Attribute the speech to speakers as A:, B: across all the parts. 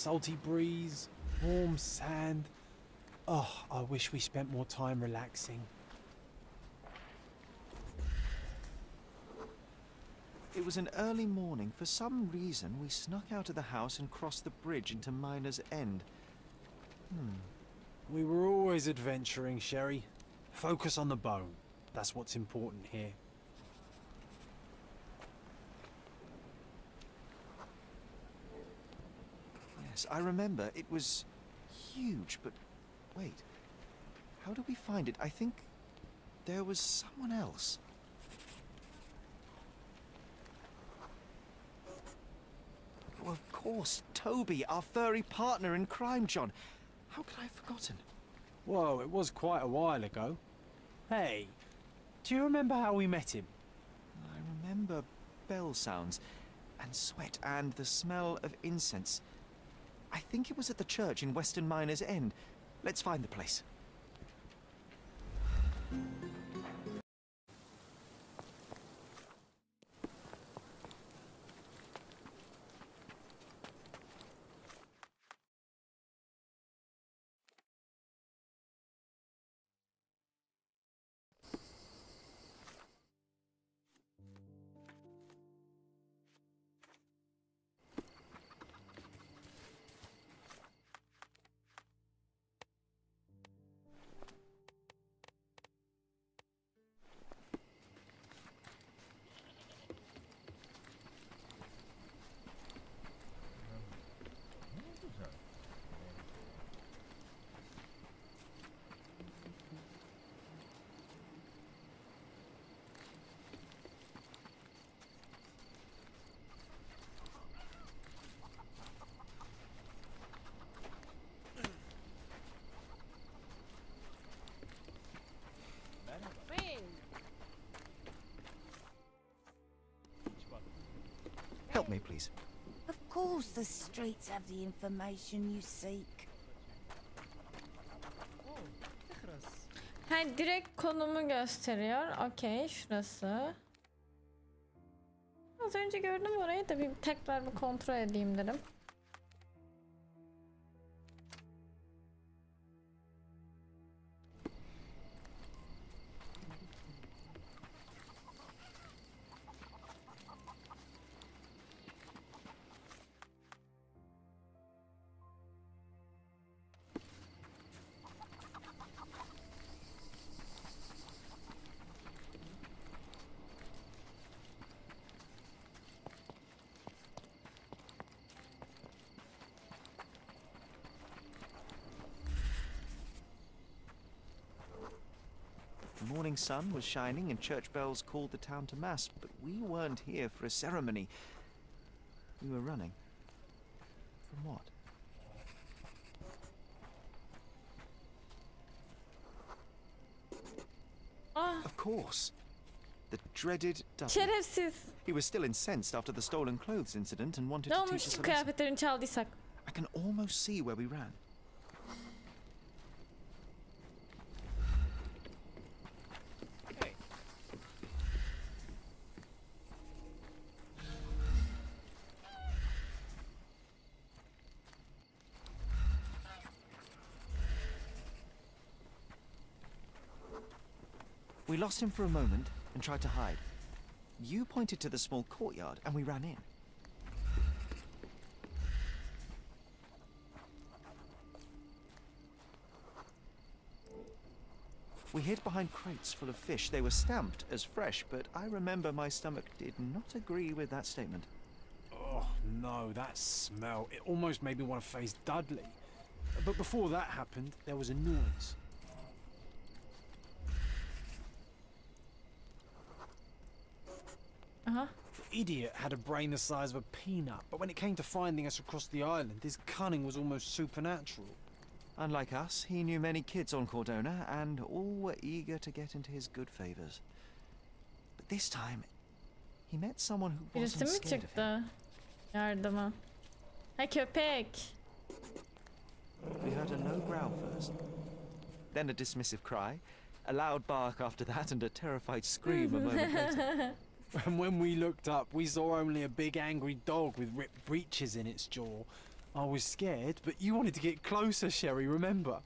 A: salty breeze, warm sand. Oh, I wish we spent more time relaxing.
B: It was an early morning. For some reason, we snuck out of the house and crossed the bridge into Miner's End.
A: We were always adventuring, Sherry. Focus on the bone. That's what's important here.
B: Yes, I remember. It was huge, but wait. How did we find it? I think there was someone else. Oh, of course, Toby, our furry partner in crime, John. How could I have forgotten?
A: Whoa, it was quite a while ago. Hey, do you remember how we met him?
B: I remember bell sounds and sweat and the smell of incense. I think it was at the church in Western Miner's End. Let's find the place. Help me, please.
C: Of course the streets have the information you seek.
D: Ha, direkt konumu gösteriyor. Okey, şurası. Az önce gördüm orayı da bir tekrar bir kontrol edeyim dedim.
B: The morning sun was shining and church bells called the town to mass, but we weren't here for a ceremony. We were running. From what? Of course. The dreaded Dudley.
D: Şerefsiz.
B: He was still incensed after the stolen clothes incident and wanted
D: Ne
B: to teach
D: olmuş
B: us a lesson.
D: kıyafetlerini çaldıysak?
B: I can almost see where we ran. We lost him for a moment and tried to hide. You pointed to the small courtyard and we ran in. We hid behind crates full of fish. They were stamped as fresh, but I remember my stomach did not agree with that statement.
A: Oh, no, that smell. It almost made me want to face Dudley. But before that happened, there was a noise. The idiot had a brain the size of a peanut, but when it came to finding us across the island, his cunning was almost supernatural.
B: Unlike us, he knew many kids on Cordona, and all were eager to get into his good favors. But this time, he met someone who
D: Birisi
B: wasn't
D: mi
B: scared of him.
D: çıktı? Yardıma. Ha, köpek.
B: We heard a low growl first, then a dismissive cry, a loud bark after that, and a terrified scream a moment later.
A: And when we looked up, we saw only a big angry dog with ripped breeches in its jaw. I was scared, but you wanted to get closer, Sherry, remember?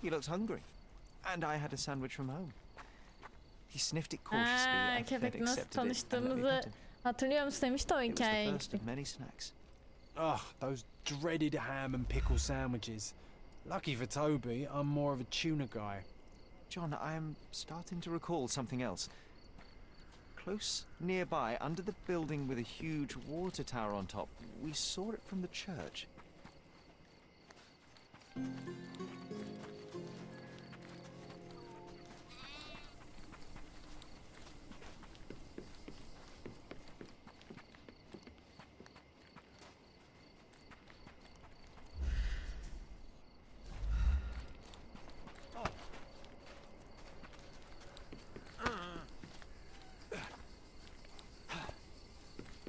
B: He looked hungry. And I had a sandwich from home. He sniffed it cautiously and then
D: Köpek nasıl
B: accepted it and let me
D: tanıştığımızı
B: pet him.
D: hatırlıyor musun demişti o
B: It was the
D: hikayeyi.
B: first of many snacks.
A: Ugh, those dreaded ham and pickle sandwiches. Lucky for Toby, I'm more of a tuna guy.
B: John, I'm starting to recall something else. Close nearby, under the building with a huge water tower on top, we saw it from the church.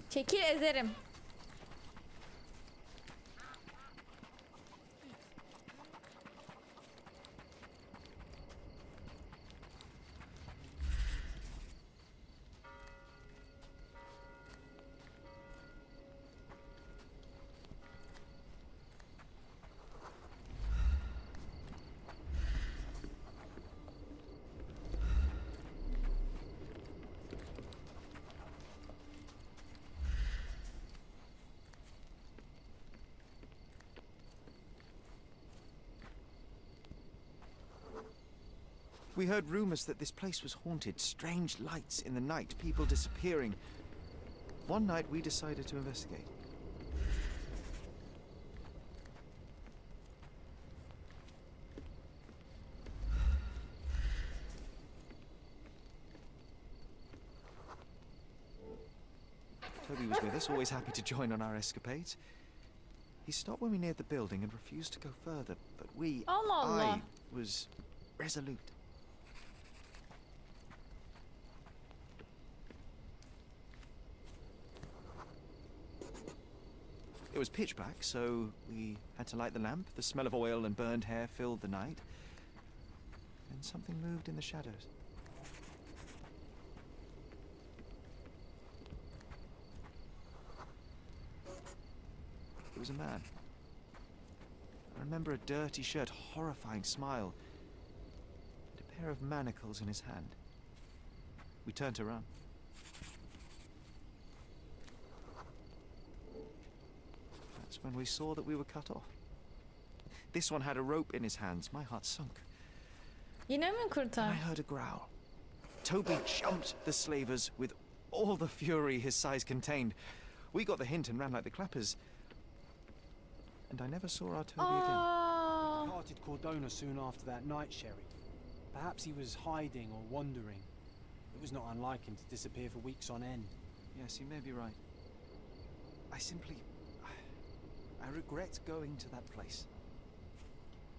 D: Çekil ezerim.
B: We heard rumors that this place was haunted, strange lights in the night, people disappearing. One night we decided to investigate. Toby was with us, always happy to join on our escapades. He stopped when we neared the building and refused to go further, but
D: Allah Allah.
B: I was resolute. It was pitch black, so we had to light the lamp. The smell of oil and burned hair filled the night. And something moved in the shadows. It was a man. I remember a dirty shirt, horrifying smile, and a pair of manacles in his hand. We turned to run. That's when we saw that we were cut off. This one had a rope in his hands. My heart sunk.
D: Yine mi
B: And
D: kurtar?
B: I heard a growl. Toby jumped the slavers with all the fury his size contained. We got the hint and ran like the clappers. And I never saw our Toby again.
D: Aa,
A: Departed Cordona soon after that night, Sherry. Perhaps he was hiding or wandering. It was not unlike him to disappear for weeks on end.
B: Yes, you may be right. I regret going to that place.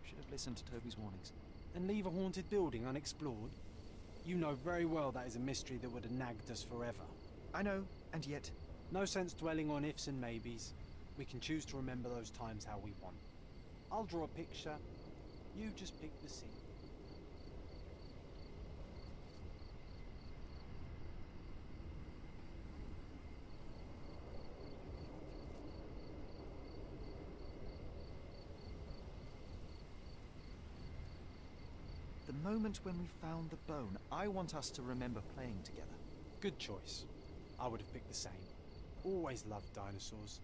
B: Should have listened to Toby's warnings.
A: And leave a haunted building unexplored? You know very well that is a mystery that would have nagged us forever.
B: I know, and yet...
A: No sense dwelling on ifs and maybes. We can choose to remember those times how we want. I'll draw a picture. You just pick the scene.
B: The moment when we found the bone, I want us to remember playing together.
A: Good choice. I would have picked the same. Always loved dinosaurs.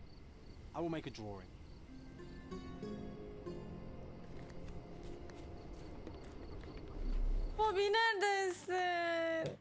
A: I will make a drawing.
D: Bobby neredesin?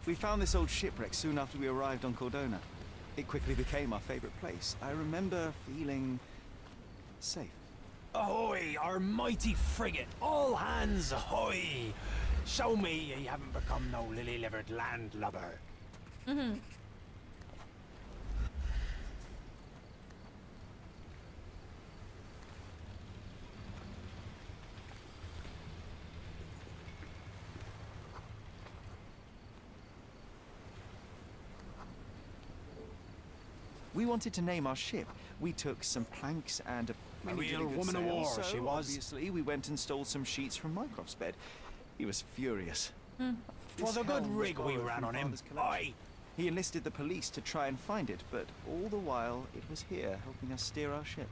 B: We found this old shipwreck soon after we arrived on Cordona. It quickly became our favorite place. I remember feeling safe.
A: Ahoy, our mighty frigate! All hands ahoy! Show me ye haven't become no lily-livered landlubber.
B: We wanted to name our ship. We took some planks and a
A: real
B: good
A: woman of
B: sail,
A: war,
B: so
A: she was.
B: Obviously, we went and stole some sheets from Mycroft's bed. He was furious.
A: Was a good rig we ran on him. Aye.
B: He enlisted the police to try and find it, but all the while it was here helping us steer our ship.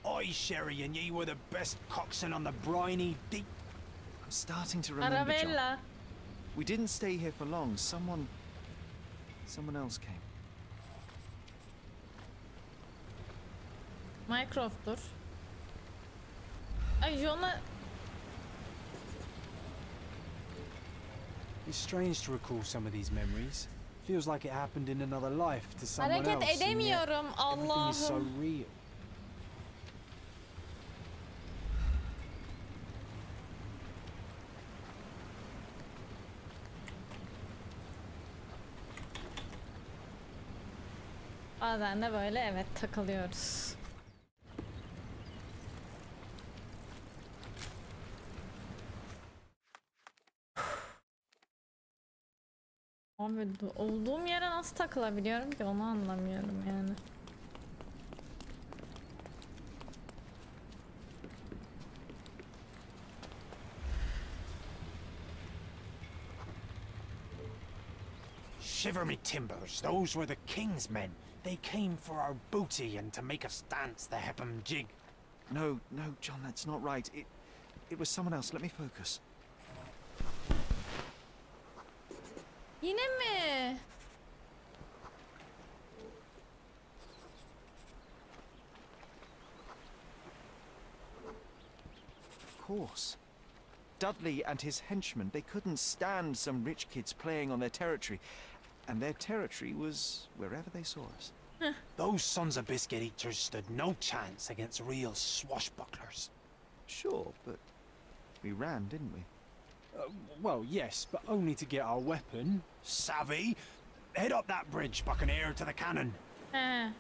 A: Aye, Sherry, and ye were the best coxswain on the briny deep.
B: I'm starting to remember, John.
D: Arabella.
B: We didn't stay here for long. Someone else came.
D: Mycroft'tur. Ay John'a...
A: It's strange to recall some of these memories. Feels like it happened in another life to someone
D: Hareket
A: else. And yet
D: edemiyorum
A: everything is so
D: Allah'ım.
A: real.
D: Bazen de böyle evet takılıyoruz. Abi olduğum yere nasıl takılabiliyorum ki onu anlamıyorum yani.
A: Shiver me timbers, those were the king's men. They came for our booty and to make us dance the Hepham jig.
B: No, John, that's not right. It was someone else. Let me focus.
D: Yine mi?
B: Of course. Dudley and his henchmen, they couldn't stand some rich kids playing on their territory. And their territory was wherever they saw us.
A: Those sons of biscuit eaters stood no chance against real swashbucklers.
B: Sure, but we ran, didn't we?
A: Well, yes, but only to get our weapon. Savvy? Head up that bridge, buccaneer, to the cannon.
D: He.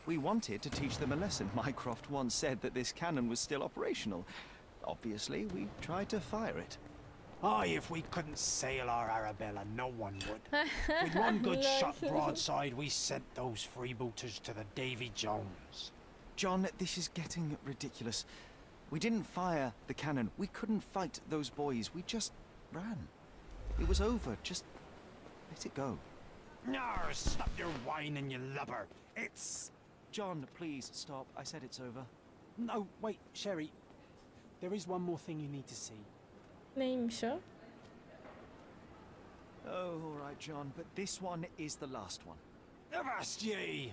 B: We wanted to teach them a lesson. Mycroft once said that this cannon was still operational. Obviously, we tried to fire it.
A: Aye, if we couldn't sail our Arabella, no one would. With one good shot broadside, we sent those freebooters to the Davy Jones.
B: John, this is getting ridiculous. We didn't fire the cannon. We couldn't fight those boys. We just ran. It was over. Just let it go.
A: Nar, stop your whining, you lubber. It's...
B: John, please stop. I said it's over.
A: No, wait, Sherry. There is one more thing you need to see.
D: Neymiş o?
B: Oh, all right, John, but this one is the last one.
A: Avast ye!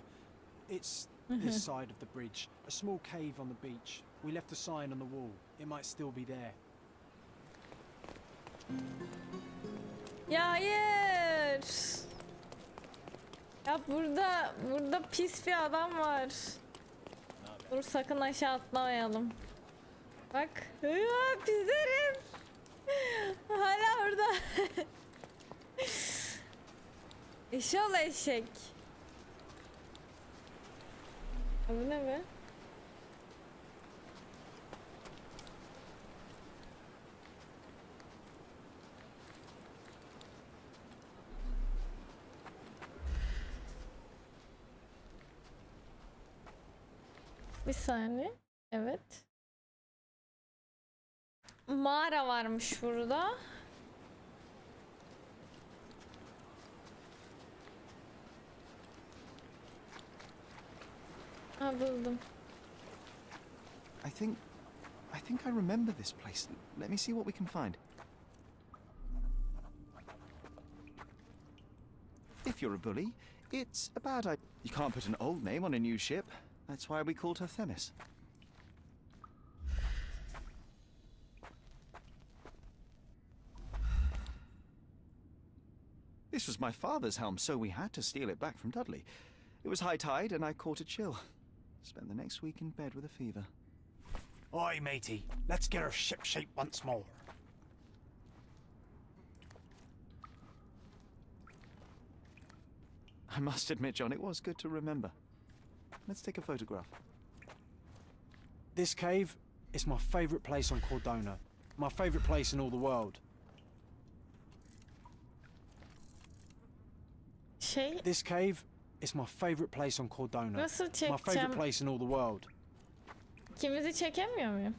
A: It's this side of the bridge. A small cave on the beach. We left a sign on the wall. It might still be there.
D: Ya hayır. Ya burada pis bir adam var. Dur sakın aşağı atlamayalım. Bak. Pis herif. Hala orada. Eşol eşek. Bu ne be? Bir saniye. Evet. Mağara varmış burada. Ha, buldum.
B: I think I remember this place. Let me see what we can find. If you're a bully, it's a bad idea. You can't put an old name on a new ship. That's why we called her Themis. This was my father's helm, so we had to steal it back from Dudley. It was high tide, and I caught a chill. Spent the next week in bed with a fever.
A: Oi, matey, let's get her shipshape once more.
B: I must admit, John, it was good to remember. Let's take a photograph.
A: This cave is my favourite place on Cordona. My favourite place in all the world. This cave is my favourite place on Cordona.
D: Nasıl
A: My
D: çekeceğim?
A: favourite place in all the world.
D: İkimizi çekemiyor muyum?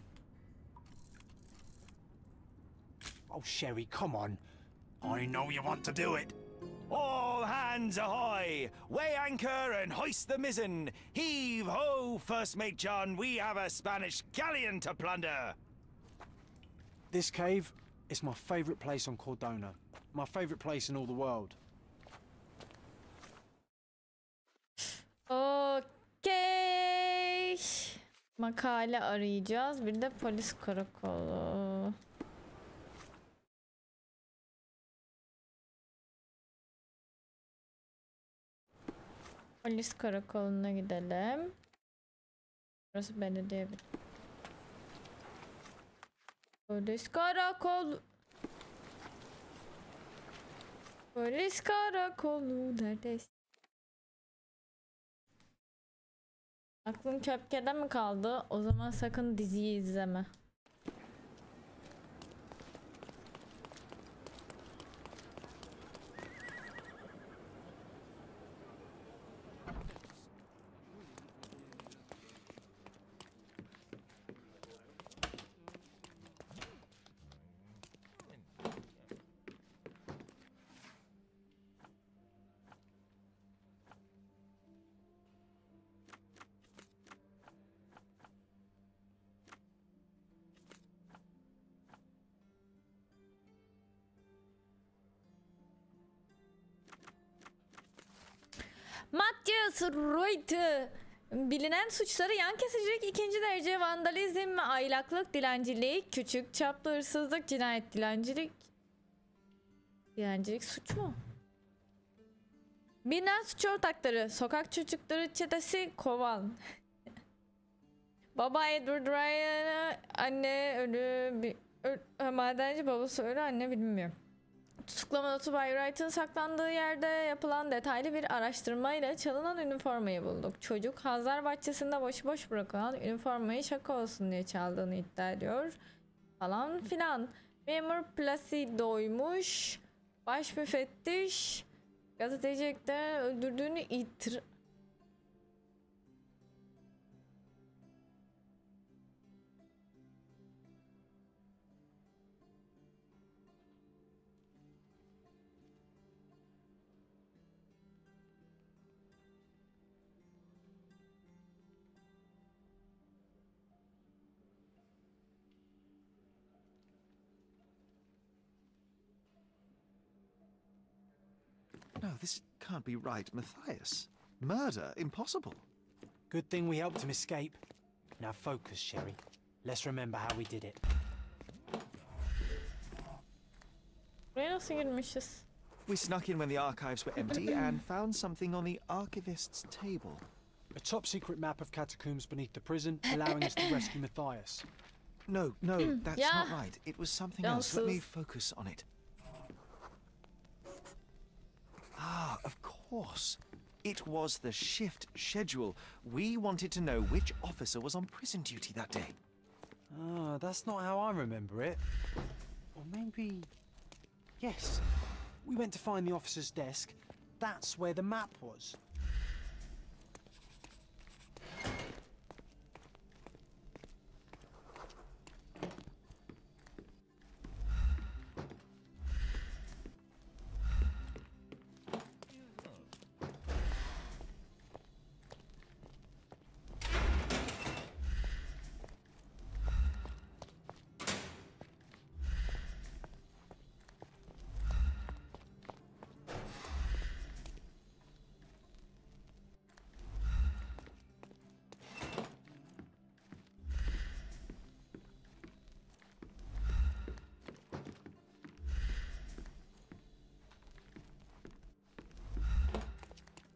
A: Oh, Sherry, come on. I know you want to do it.
B: All hands ahoy! Weigh anchor and hoist the mizzen! Heave ho, first mate John, we have a Spanish galleon to plunder!
A: This cave is my favourite place on Cordona. My favourite place in all the world.
D: Okey. Makale arayacağız. Bir de polis karakolu. Polis karakoluna gidelim. Burası belediye bir. Polis karakolu. Polis karakolu neredesin? Aklım köpkede mi kaldı? O zaman sakın diziyi izleme. Matthias Reuter bilinen suçları yan kesicilik, ikinci derece vandalizm ve aylaklık, dilencilik, küçük çaplı hırsızlık, cinayet, dilencilik suç mu? Bilinen suç ortakları: sokak çocukları çetesi Koval. Baba Edward Ryan, anne ölü, madenci, babası ölü, anne bilinmiyor. Tutuklama notu Bay Wright'ın saklandığı yerde yapılan detaylı bir araştırmayla çalınan üniformayı bulduk. Çocuk Hazar bahçesinde boş bırakılan üniformayı şaka olsun diye çaldığını iddia ediyor. Falan filan. Memur Placido'ymuş. Baş müfettiş gazetecilikte öldürdüğünü
B: No, this can't be right, Matthias. Murder? Impossible.
A: Good thing we helped him escape. Now focus, Sherry. Let's remember how we did it.
D: Buraya nasıl girmişiz?
B: We snuck in when the archives were empty and found something on the archivist's table.
A: A top secret map of catacombs beneath the prison, allowing us to rescue Matthias.
B: No, that's
D: Yeah.
B: not right. It was something else. Let me focus on it. Ah, of course. It was the shift schedule. We wanted to know which officer was on prison duty that day.
A: Ah, that's not how I remember it. Or maybe... Yes. We went to find the officer's desk. That's where the map was.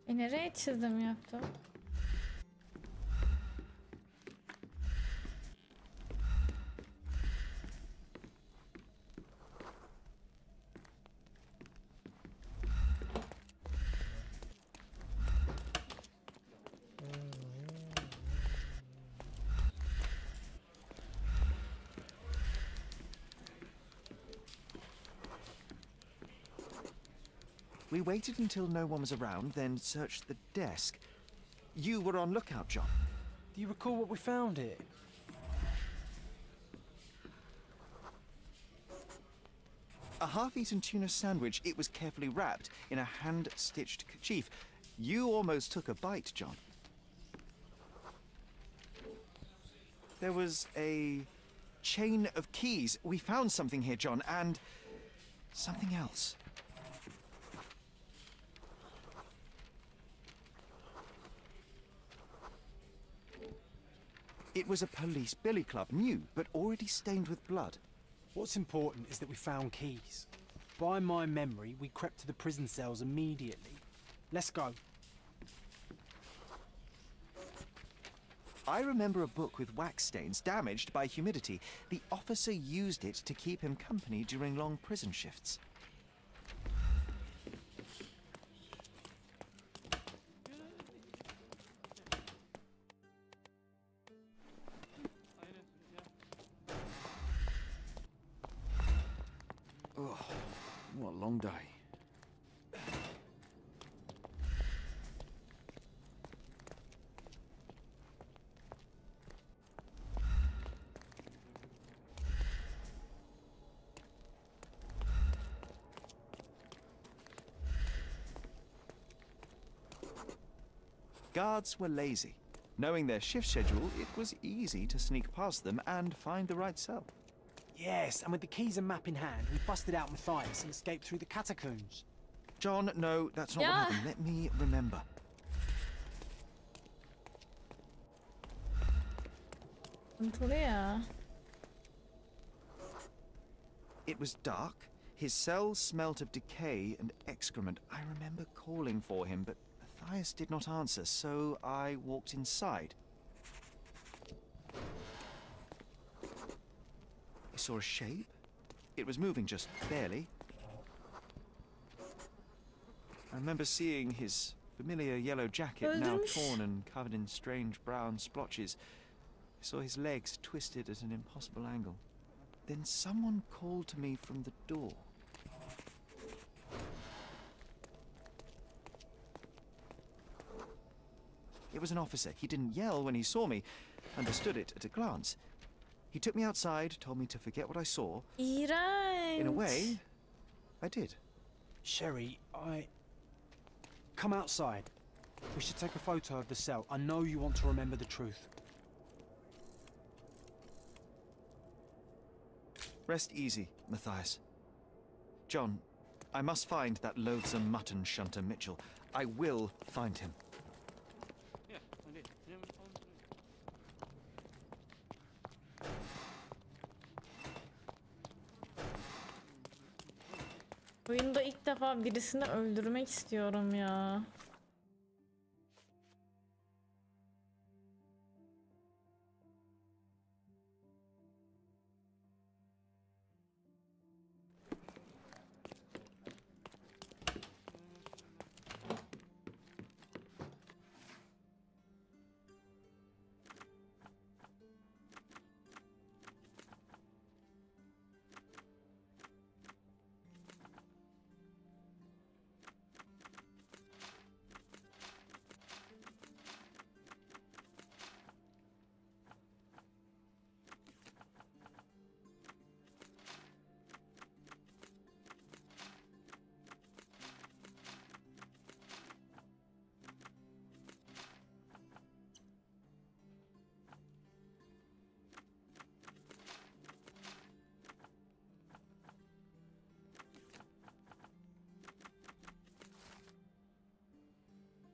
D: Nereye çizim yaptım?
B: We waited until no one was around, then searched the desk. You were on lookout, John.
A: Do you recall what we found here?
B: A half-eaten tuna sandwich. It was carefully wrapped in a hand-stitched kerchief. You almost took a bite, John. There was a chain of keys. We found something here, John, and something else. It was a police billy club, new, but already stained with blood.
A: What's important is that we found keys. By my memory, we crept to the prison cells immediately. Let's go.
B: I remember a book with wax stains damaged by humidity. The officer used it to keep him company during long prison shifts.
E: Oh, what a long day.
B: Guards were lazy. Knowing their shift schedule, it was easy to sneak past them and find the right cell.
A: Yes, and with the keys and map in hand, we busted out Matthias and escaped through the catacombs.
B: John, no, that's not what happened. Let me remember. It was dark. His cell smelt of decay and excrement. I remember calling for him, but Matthias did not answer, so I walked inside. I saw a shape. It was moving just barely. I remember seeing his familiar yellow jacket, now torn and covered in strange brown splotches. I saw his legs twisted at an impossible angle. Then someone called to me from the door. It was an officer. He didn't yell when he saw me. Understood it at a glance. He took me outside, told me to forget what I saw. In a way, I did.
A: Sherry, Come outside. We should take a photo of the cell. I know you want to remember the truth.
B: Rest easy, Matthias. John, I must find that loathsome mutton shunter Mitchell. I will find him.
D: Oyunda ilk defa birisini öldürmek istiyorum ya.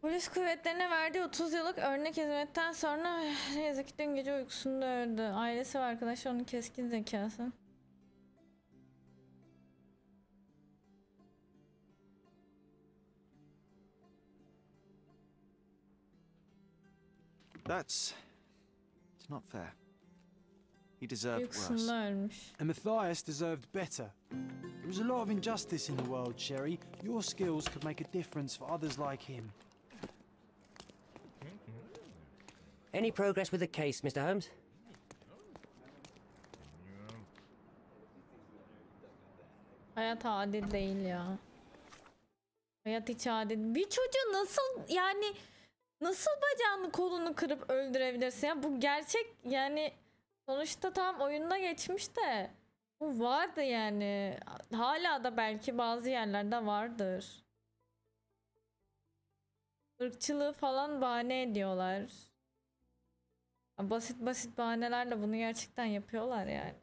D: Polis kuvvetlerine verdiği 30 yıllık örnek hizmetten sonra ne yazık ki dün gece uykusunda öldü. Ailesi ve arkadaşı onun keskin zekası.
B: It's not fair. He deserved worse.
D: Uykusunda ölmüş.
A: And Matthias deserved better. There is a lot of injustice in the world, Sherry. Your skills could make a difference for others like him.
F: Any progress with the case, Mr. Holmes?
D: Hayat adil değil ya. Hayat hiç adil. Bir çocuğu nasıl yani nasıl bacağını kolunu kırıp öldürebilirsin ya? Bu gerçek yani sonuçta tam oyunda geçmiş de bu vardı yani. Hala da belki bazı yerlerde vardır. Irkçılığı falan bahane ediyorlar. Basit basit bahanelerle bunu gerçekten yapıyorlar yani.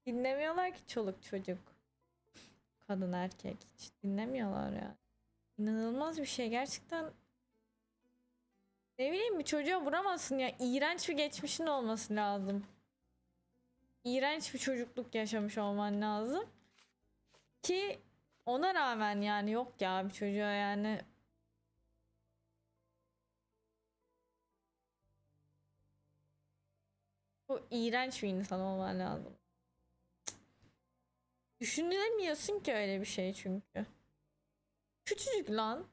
D: Dinlemiyorlar ki çoluk çocuk. Kadın erkek hiç dinlemiyorlar yani. İnanılmaz bir şey gerçekten. Ne bileyim bir çocuğa vuramazsın ya. İğrenç bir geçmişin olması lazım. İğrenç bir çocukluk yaşamış olman lazım. Ki ona rağmen yani yok ya bir çocuğa yani. Bu iğrenç bir insan olman lazım. Düşünülemiyorsun ki öyle bir şey çünkü. Küçücük lan.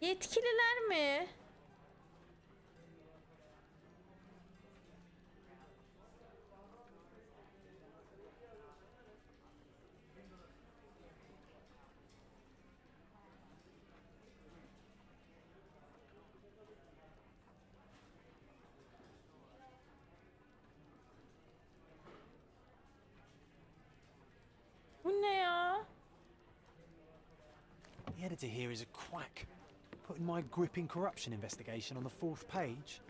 D: Yetkililer mi? Bu ne ya?
A: The editor here is a quack, putting my gripping corruption investigation on the 4th page.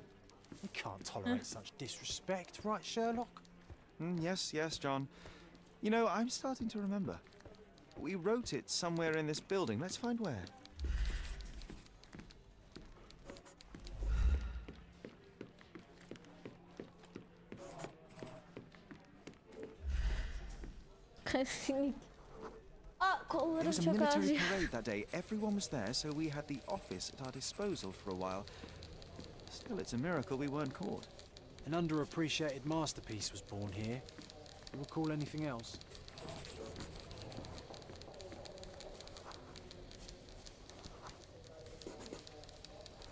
A: We can't tolerate such disrespect, right, Sherlock?
B: Yes, John. You know, I'm starting to remember. We wrote it somewhere in this building. Let's find where.
D: Kesinlikle. Aa,
B: It
D: kollarım
B: was a
D: çok
B: military
D: ağrıyor.
B: parade that day. Everyone was there, so we had the office at our disposal for a while. Still, it's a miracle we weren't caught.
A: An underappreciated masterpiece was born here. You recall anything else?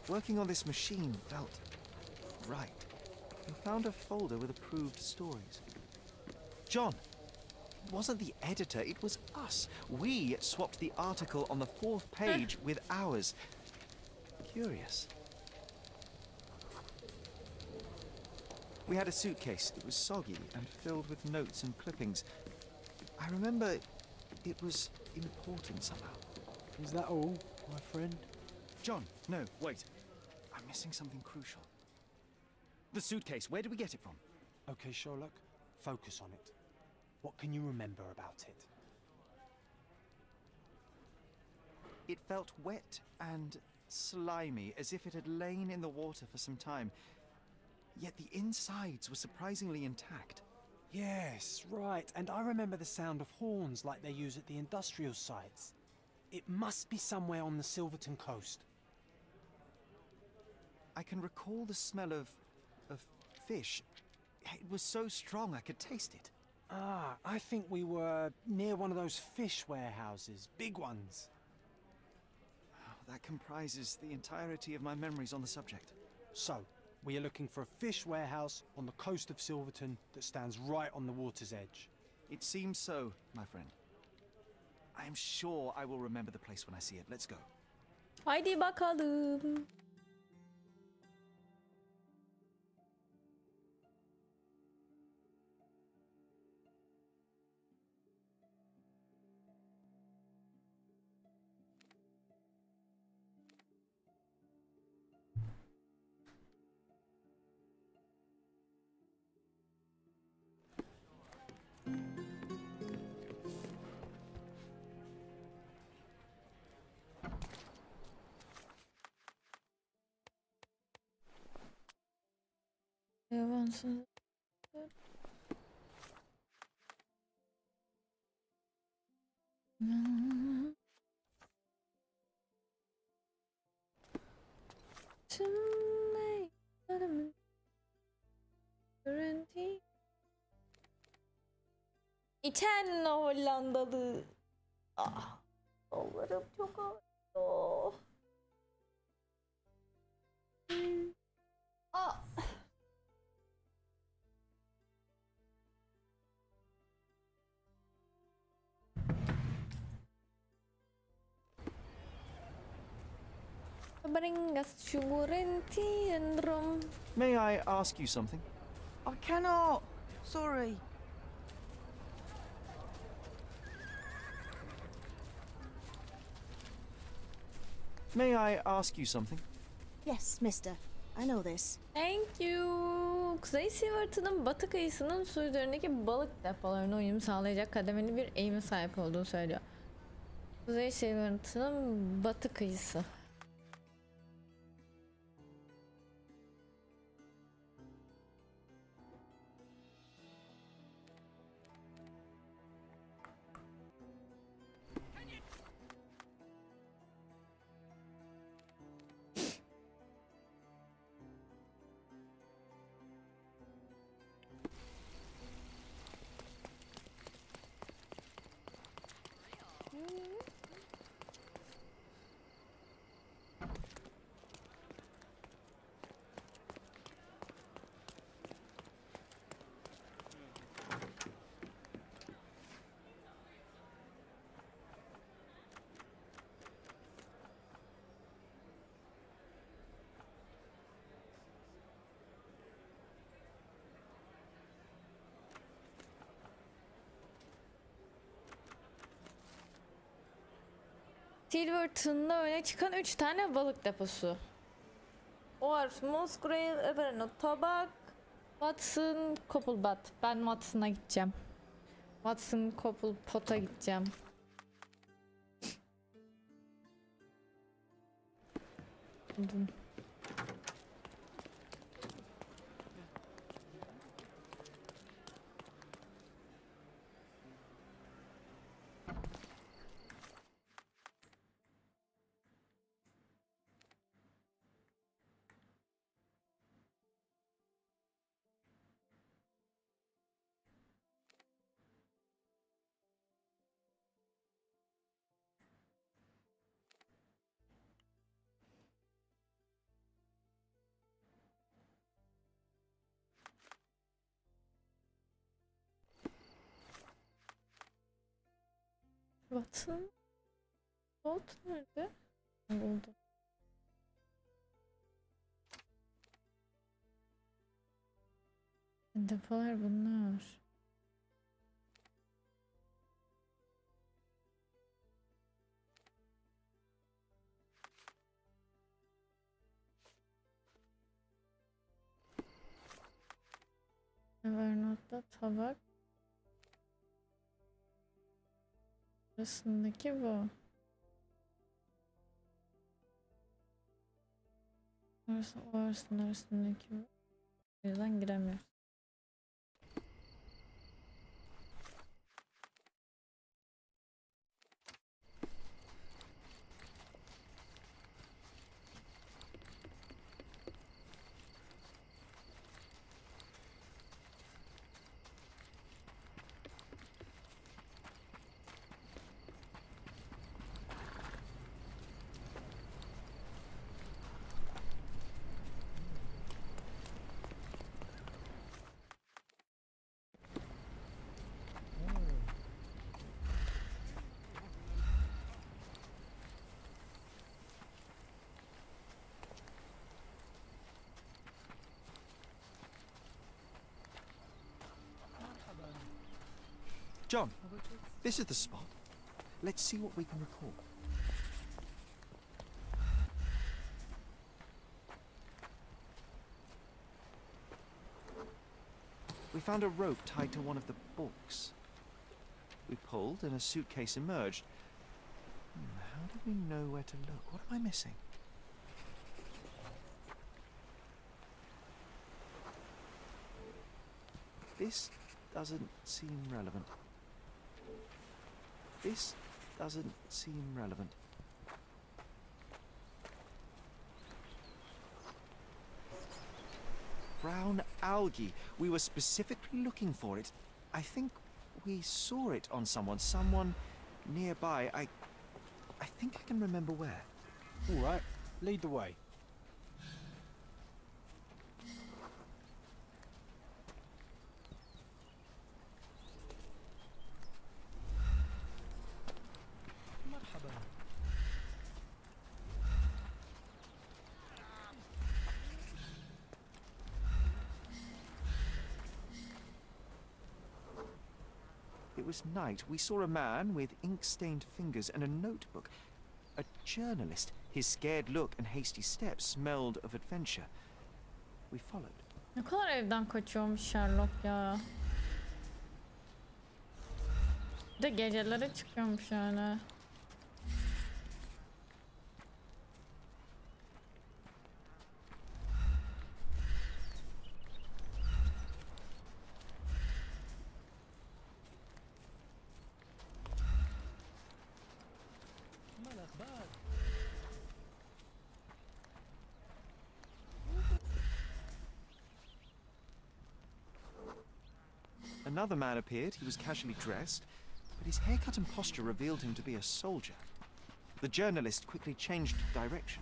B: Working on this machine felt right. We found a folder with approved stories. John, it wasn't the editor, it was us. We swapped the article on the 4th page with ours. Curious. We had a suitcase. It was soggy and filled with notes and clippings. I remember it was important somehow.
A: Is that all, my friend?
B: John, no, wait. I'm missing something crucial. The suitcase, where did we get it from?
A: Okay, Sherlock, focus on it. What can you remember about it?
B: It felt wet and slimy, as if it had lain in the water for some time. Yet the insides were surprisingly intact.
A: Yes, right. And I remember the sound of horns like they use at the industrial sites. It must be somewhere on the Silverton coast.
B: I can recall the smell of fish. It was so strong I could taste it.
A: I think we were near one of those fish warehouses, big ones.
B: Oh, that comprises the entirety of my memories on the subject.
A: So, we are looking for a fish warehouse on the coast of Silverton that stands right on the water's edge.
B: It seems so, my friend. I am sure I will remember the place when I see it. Let's go.
D: Haydi bakalım. Yavansın. İçen Hollandalı. Ah, kollarım çok ağrıyor. Ah.
B: May I ask you something?
C: I cannot. Sorry.
B: May I ask you something?
G: Yes, mister. I know this.
D: Thank you. Kuzey Silverton'un batı kıyısının su üzerindeki balık depolarına uyum sağlayacak kademeli bir eğime sahip olduğunu söylüyor. Kuzey Silverton'un batı kıyısı. Silverton'da öne çıkan 3 tane balık deposu. Orf, Musgrave, Everno, Tabak, Watson, Koppelbat. Ben Watson'a gideceğim. Watson, Koppelpot'a gideceğim. Watson? Bolt nerede? Buldum. Depolar bunlar. Evernote'da tabak. Arasındaki bu. Arasındaki bu. O yüzden giremiyoruz.
B: John, this is the spot. Let's see what we can recall. We found a rope tied to one of the books. We pulled and a suitcase emerged. How do we know where to look? What am I missing? This doesn't seem relevant. This doesn't seem relevant. Brown algae. We were specifically looking for it. I think we saw it on someone nearby. I think I can remember where.
A: All right, lead the way.
B: It was night. We saw a man with ink-stained fingers and a notebook. A journalist. His scared look and hasty steps smelled of adventure. We followed.
D: Ne kadar evden kaçıyormuş Sherlock ya. Bir de gecelere çıkıyormuş yani.
B: Another man appeared. He was casually dressed, but his haircut and posture revealed him to be a soldier. The journalist quickly changed direction.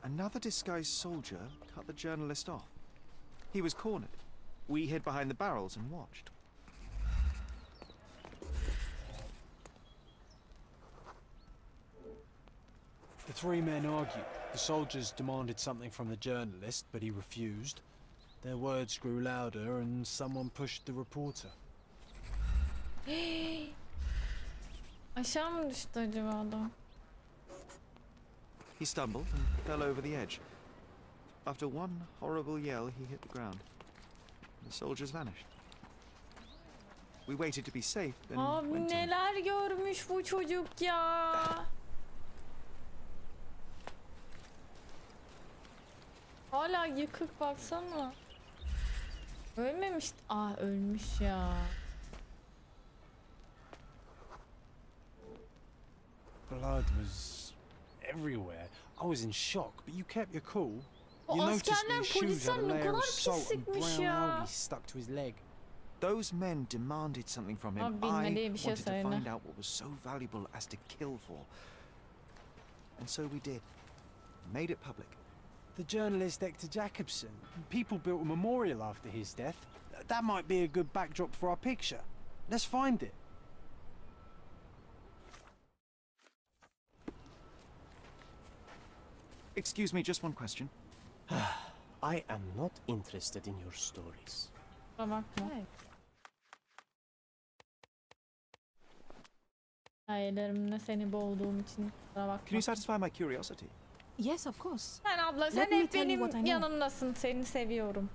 B: Another disguised soldier cut the journalist off. He was cornered. We hid behind the barrels and watched.
A: The three men argued. The soldiers demanded something from the journalist, but he refused. Their words grew louder and someone pushed the reporter.
D: Aşağı mı düştü acaba adam?
B: He stumbled and fell over the edge. After one horrible yell, he hit the ground. The soldiers vanished. We waited to be safe, then
D: Abi
B: went in.
D: neler görmüş bu çocuk ya. Hala yıkık baksana. Ölmemiş. Aa ölmüş ya.
A: Blood was everywhere. I was in shock, but you kept your cool.
D: O
A: You noticed
D: askerler,
A: his shoes had a
D: polisler ne
A: layer
D: kadar
A: of salt and
D: pislikmiş
A: brown
D: ya.
A: algae stuck to his leg.
B: Those men demanded something from him.
D: Abi
B: I
D: bilmediği bir şey
B: wanted to
D: söyle.
B: find out what was so valuable as to kill for. And so we did. Made it public.
A: The journalist Hector Jacobson. People built a memorial after his death. That might be a good backdrop for our picture. Let's find it.
B: Excuse me, just one question.
H: I am not interested in your stories.
D: Kusura bakma. Hikayelerimle seni boğduğum için kusura bakma.
B: Can you satisfy my curiosity?
G: Yes, of course.
D: Sen abla sen
G: Let me
D: hep
G: tell you what I
D: benim
G: know.
D: yanımdasın. Seni seviyorum.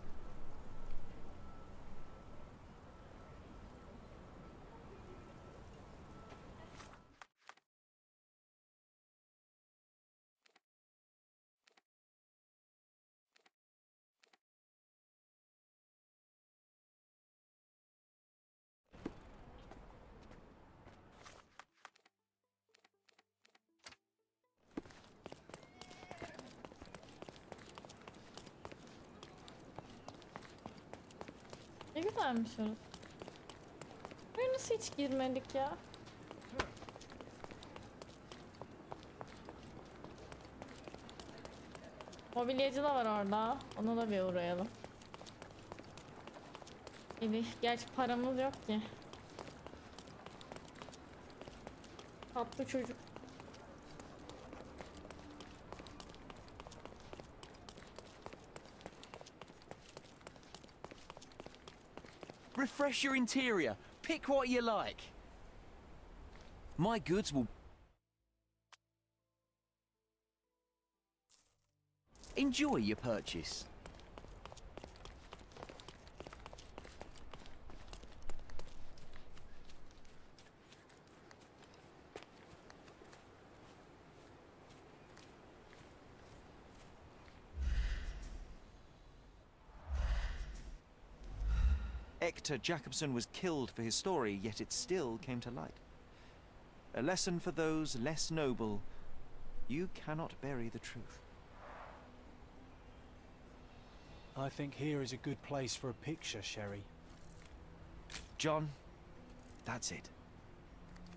D: Ne güzelmiş orası. Buraya nasıl hiç girmedik ya? Mobilyacı da var orada. Ona da bir uğrayalım. Gerçi paramız yok ki. Tatlı çocuk.
E: Refresh your interior. Pick what you like. My goods will... Enjoy your purchase.
B: Hector Jacobson was killed for his story, yet it still came to light. A lesson for those less noble. You cannot bury the truth.
A: I think here is a good place for a picture, Sherry.
B: John, that's it.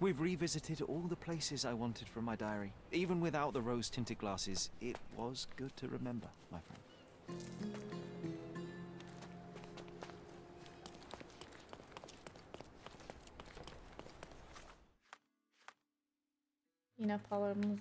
B: We've revisited all the places I wanted from my diary. Even without the rose-tinted glasses, it was good to remember, my friend.
D: Yine palarımız